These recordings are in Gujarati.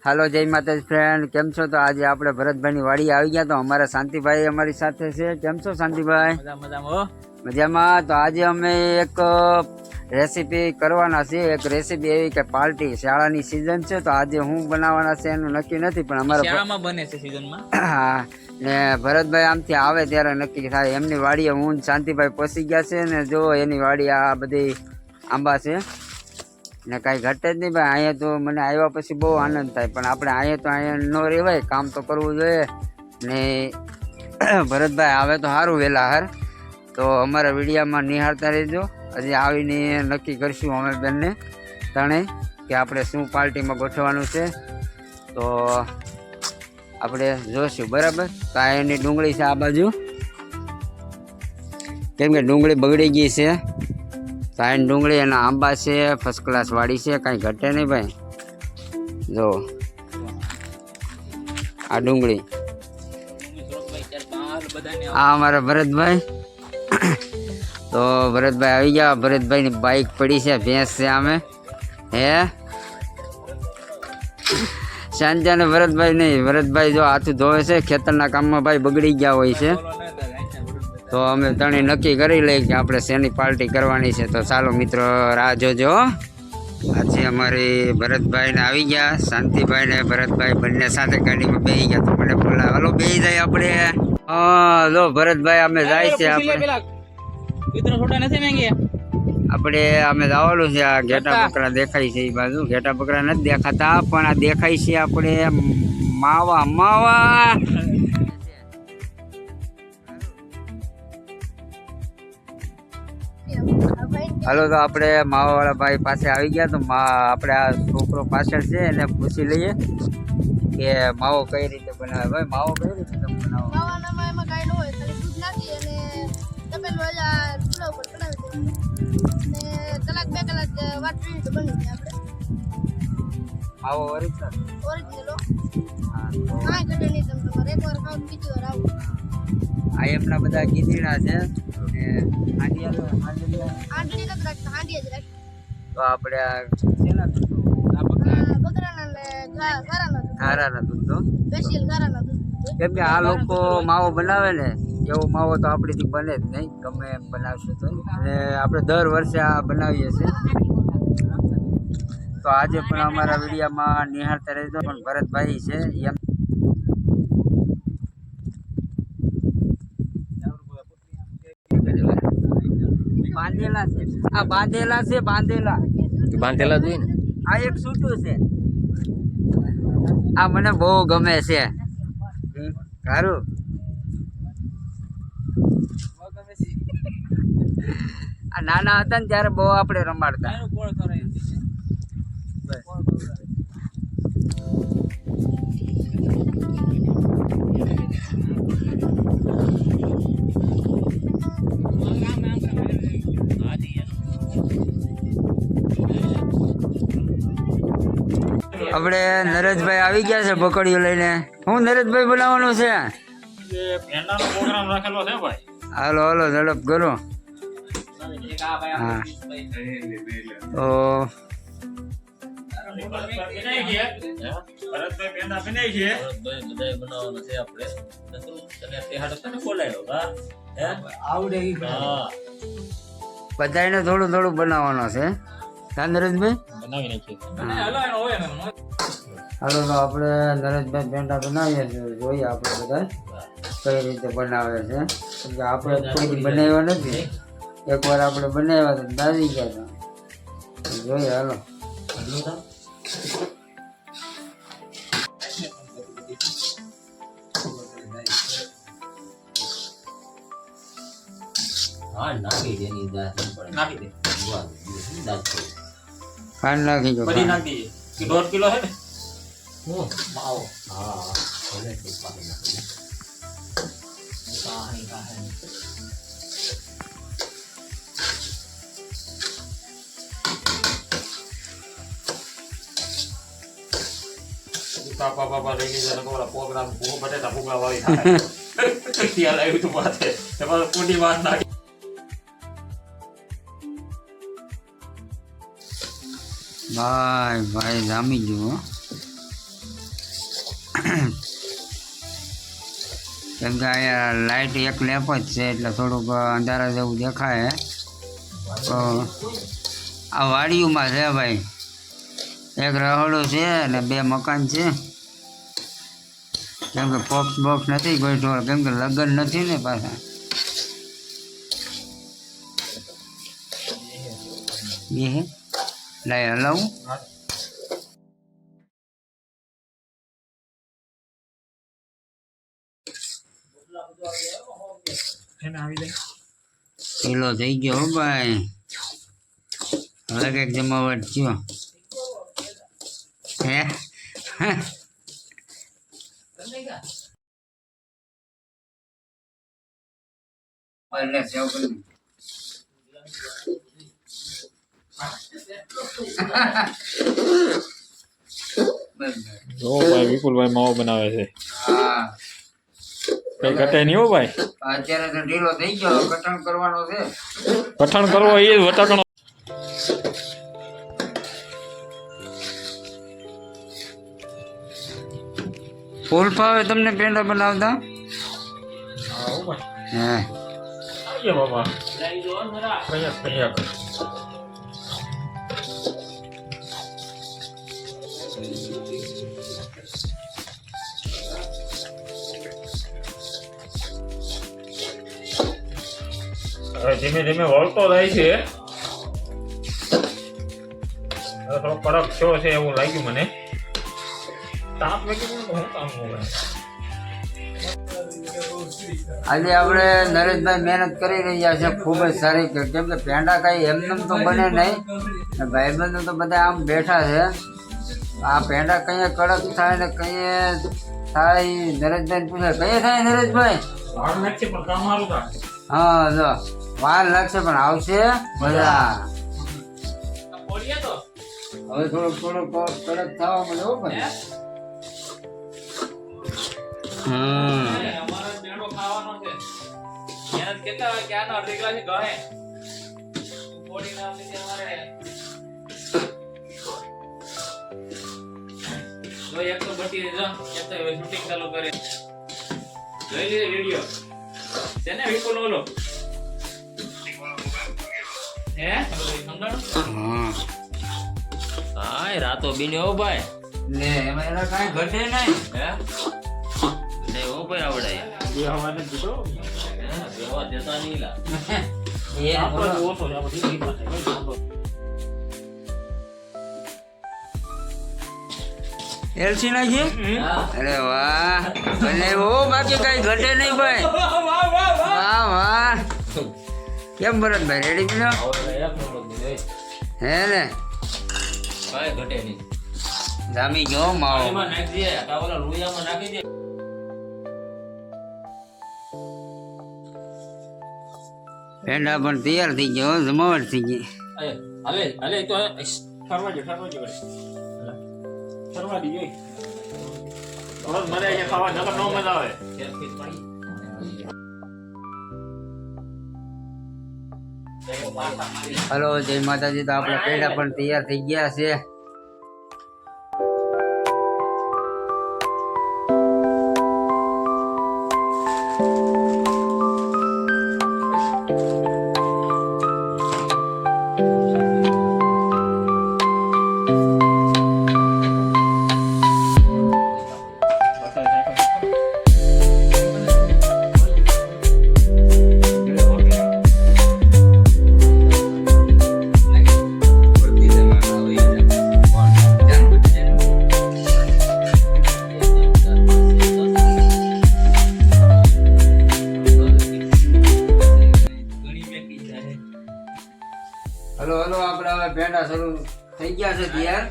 હાલો જય માતાજી ફ્રેન્ડ, કેમ છો? તો આજે આપણે ભરતભાઈની વાડી આવી ગયા. તો અમારા શાંતિભાઈ અમારી સાથે છે. કેમ છો શાંતિભાઈ? મજામાં. તો આજે અમે એક રેસીપી કરવાના છે. એક રેસીપી એવી કે પાર્ટી શાળાની સિઝન છે, તો આજે હું બનાવવાના છે એનું નક્કી નથી, પણ અમારા શાળામાં બને છે સિઝનમાં. હા, ને ભરતભાઈ આમથી આવે ત્યારે નક્કી થાય. એમની વાડીએ હું શાંતિભાઈ પહોંચી ગયા છે ને જો એની વાડી આ બધી આંબા છે ને કાંઈ ઘટે જ નહીં ભાઈ. અહીંયા તો મને આવ્યા પછી બહુ આનંદ થાય, પણ આપણે અહીંયા તો અહીંયા ન રહેવાય, કામ તો કરવું જોઈએ ને. ભરતભાઈ આવે તો સારું વહેલા હાર, તો અમારા વિડીયામાં નિહાળતા રહેજો. હજી આવીને નક્કી કરીશું અમે બંને ત્રણે કે આપણે શું પાર્ટીમાં ગોઠવવાનું છે, તો આપણે જોઈશું. બરાબર. તો આ એની ડુંગળી છે આ બાજુ, કેમ કે ડુંગળી બગડી ગઈ છે. સાઈન ડુંગળી એના આંબા છે, ફર્સ્ટ ક્લાસ વાડી છે, કાંઈ ઘટે નહીં ભાઈ. જો આ ડુંગળી, આ અમારા ભરતભાઈ. તો ભરતભાઈ આવી ગયા. ભરતભાઈની બાઇક પડી છે, ભેંસ છે આમે. હે શાંતિ ને ભરતભાઈ નહીં, ભરતભાઈ જો હાથું ધોવે છે. ખેતરના કામમાં ભાઈ બગડી ગયા હોય છે, તો અમે ત્રણેય નક્કી કરી લઈએ કે આપણે શેની પાર્ટી કરવાની છે. તો ચાલો મિત્રો, રાહ જોજો. આજે અમારી ભરતભાઈ ને આવી ગયા, શાંતિભાઈ ને ભરતભાઈ બંને સાથે ગાડીમાં બેસી ગયા. તો મને બોલા હાલો બેસી જાય આપણે. હા લો ભરતભાઈ અમે જાય છે. આપણે અમે જવાનું છે. આ ઘેટા બકરા દેખાય છે એ બાજુ. ઘેટા બકરા નથી દેખાતા, પણ આ દેખાય છે આપણે માવા. માવા હાલો, તો આપણે માવાવાળા ભાઈ પાસે આવી ગયા. તો આપણે આ છોકરો પાછળ છે એને પૂછી લઈએ કે માવો કઈ રીતે બનાવે. ભાઈ માવો કઈ રીતે તમે બનાવો? માવામાં એમાં કાંઈ ન હોય, ખાલી દૂધ નાખી અને તપેલું ચૂલા ઉપર ચડાવી દેવાનું ને કલાક 2 કલાક વાત જોઈએ તો બની જાય. આપણે માવો ઓરિજિનલ ઓરિજિનલ હા. કાંઈ ઘટે નહીં. તમારે એકવાર ખાવ બીજી વાર આવું. આ એમના બધા ગીધીડા છે ને આંડિયા આંડળી નથી રાખતા, હાંડિયા જ રાખતા. તો આપણે આ શેના દૂધ? બકરાના ને ગારાના દૂધ, ઘારાના દૂધ. તો સ્પેશિયલ ગારાના દૂધ. કેમ કે આ લોકો માવો બનાવે ને એવો માવો તો આપણીથી બને જ નહીં, ગમે એમ બનાવશું તો. અને આપણે દર વર્ષે આ બનાવીએ છીએ. તો આજે પણ અમારા વિડીયામાં નિહાળતા રહેજો. પણ ભરતભાઈ છે એમ બાંધેલા છે. આ બાંધેલા છે, બાંધેલા જોઈએ ને. આ એક છૂટું છે. આ મને બહુ ગમે છે. સારું. આ નાના હતા ને ત્યારે બહુ આપણે રમાડતા. આપણે નરેશભાઈ આવી ગયા છે પકડીઓ લઈને. હું નરેશભાઈ બનાવવાનું છે. હાલો હાલો ઝડપ કરો. હા તો બધાને થોડું થોડું બનાવવાનો છે. હા નરેશભાઈ હાલો, તો આપણે નરેશભાઈ પેંડા બનાવીએ છીએ. જોઈએ આપણે બધા કઈ રીતે બનાવે છે. આપણે કોઈ બનાવ્યા નથી, એકવાર આપણે બનાવ્યા તો દાદી ગયા હતા. જોઈએ હાલો. ખાંડ નાખી દો. 1.5 કિલો હે ને માવો. પાપા લઈ લીધા પ્રોગ્રામ બટેટા ફૂગા વાળી ત્યાં લાવ્યું તું પાસે એમાં કોટી વાત નાખી. ભાઈ ભાઈ જામી ગયું. કેમ કે અહીંયા લાઇટ એક લેપ જ છે એટલે થોડુંક અંધારા જેવું દેખાય. તો આ વાડીઓમાં છે ભાઈ, એક રહોડું છે અને 2 મકાન છે. કેમ કે પોક્સ બોક્સ નથી કોઈ ઢોળ, કેમ કે લગ્ન નથી ને પાછા. એ લાય હલાવું. કિલો થઈ ગયો હો ભાઈ, હવે કંઈક જમાવટ થયો હે. જો ભાઈ વિપુલભાઈ માવો બનાવે છે. હા કઈ ઘટે નહીં હો ભાઈ. અત્યારે તો ઢીલો થઈ ગયો, કઠણ કરવાનો છે. કઠણ કરવો એ વટાકણો. ફૂલ ફાવે તમને પેંડા બનાવતા? હે બાબા કયા હવે ધીમે ધીમે વળતો જાય છે. હવે થોડો કડક થયો છે એવું લાગ્યું મને. તાપ લાગી ગયો હું કામ હોય. આજે આપણે નરેશભાઈ મહેનત કરી રહ્યા છે ખૂબ જ સારી, કેમ કે પેંડા કઈ એમને તો બને નહીં. ભાઈબંધો તો બધા આમ બેઠા છે. આ પેંડા કઈ કડક થાય ને કઈ થાય. નરેશભાઈ પૂછે કઈ થાય નરેશભાઈ? વાર લાગશે પણ કામ સારું થાય. હા જો વાર લાગશે પણ આવશે મજા. હવે થોડોક કડક થવા મળે હો ભાઈ. રાતો બીન્યો ભાઈ લે એમાં એના કાંઈ ઘટે નહીં. હે ઓ ભાઈ આવડે બે હવાને દીધો બેવા દેતા નહીં લા એ આપણે ઓછો આ બધી રીત છે. એલસી નાખી? અરે વાહ, ભલે ઓ બાકી કઈ ઘટે નહીં ભાઈ. વાહ વાહ. કેમ ભરતભાઈ રેડી પીલો? હે ને ભાઈ ઘટે નહીં. જામી ગયો માવો. એમાં નાખી દે કાવલા રૂયામાં નાખી દે. પેંડા પણ તૈયાર થઈ ગયો, જમાવટ થઈ ગઈ. હાલે હાલે તો ફરવા જો ફરવા દીજો. થોડો મજા આવે ખાવા, નકર નો મજા આવે. હલો જય માતાજી. તો આપણા પેંડા પણ તૈયાર થઈ ગયા છે. હલો હલો આપણે હવે પેંડા શરૂ થઈ ગયા છે તૈયાર.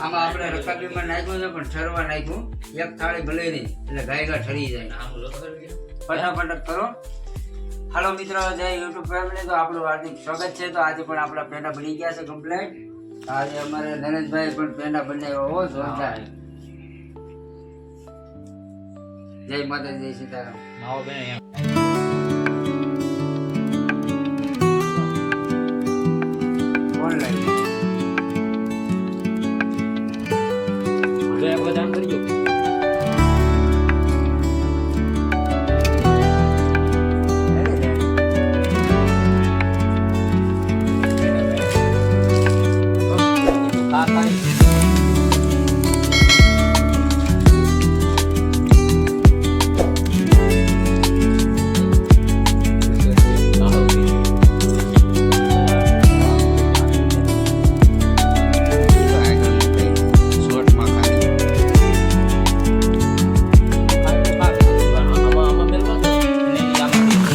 આમાં આપણે રકાબીમાં નાખ્યું છે પણ ઠરવા નાખ્યું. એક થાળી ભલે નહીં એટલે ગાયગા ઠરી જાય. ફટાફટ કરો. હાલો મિત્રો, જય યુટ્યુબ ફેમિલી. તો આપણું હાર્દિક સ્વાગત છે. તો આજે પણ આપણા પેંડા બની ગયા છે કમ્પ્લીટ. આજે અમારે નરેશભાઈ પણ પેંડા બનાવ્યા હો જોરદાર. જય માતાજી, જય સીતારામ. માવો બેન ઓનલાઈન હવે આપણે દાન કરજો.